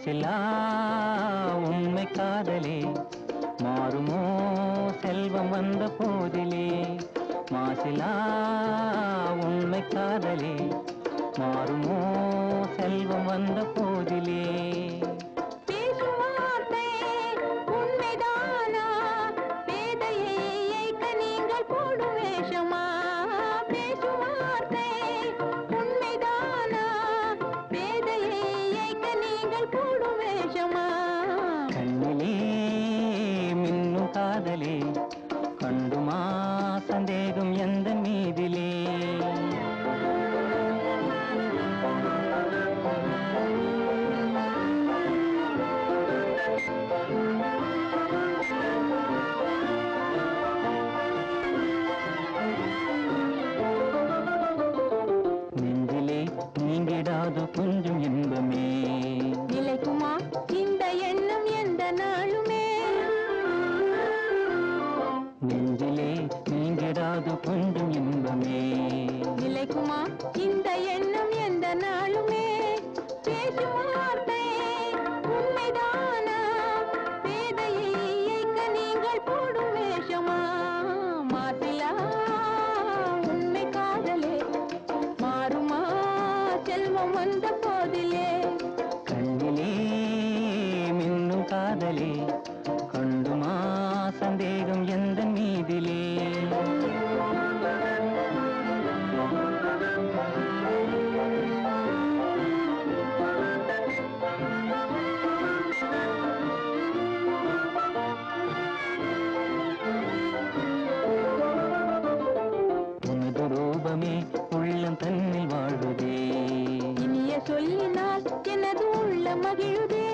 மாசிலா உண்மை காதலே மாறுமோ செல்வம் வந்த போதிலே மாசிலா உண்மை காதலே மாறுமோ செல்வம் வந்த போதிலே காதலே கண்டுமா சந்தேகம் எந்த மீதிலே நெஞ்சிலே நீங்கிடாது கொஞ்சம் இன்பமே நிலைக்குமா இந்த எண்ணம் எந்த நாளுமே நெஞ்சிலே நீங்கிடாது கொஞ்சம் இன்பமே நிலைக்குமா இந்த எண்ணம் எந்த நாளுமே பேசும் வார்த்தை உண்மைதானா வேதையை இயக்க நீங்கள் போடும் வேஷமா மாசிலா உண்மை காதலே மாறுமா செல்வம் வந்த போதிலே கண்ணிலே மின்னும் காதலே கண்டுமா சந்தேகம் எந்த மீதிலே உனது ரூபமே உள்ளம் தன்னில் வாழுதே இனிய சொல்லினால் எனது உள்ள மகிழுதே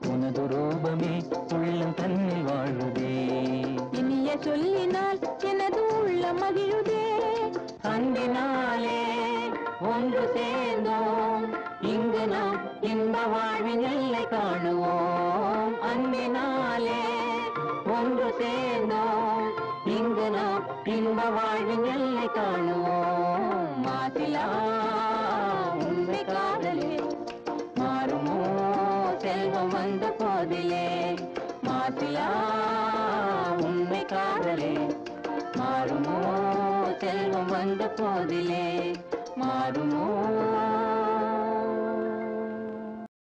உனது ரூபமே உள்ளம் தன்னில் வாழுதே இனிய சொல்லினால் எனது உள்ள மகிழுதே அன்பினாலே ஒன்று சேர்ந்தோம் இங்கு நாம் இன்ப வாழ்வின் எல்லை காணுவோம் அன்பினாலே ஒன்று சேர்ந்தோம் இங்கு நாம் இன்ப வாழ்வின் எல்லை காணுவோம் மாசிலா உண்மை காதலே மாறுமோ செல்வம் வந்த போதிலே மாசிலா உண்மை காதலே மாறுமோ செல்வம் வந்த போதிலே மாறுமோ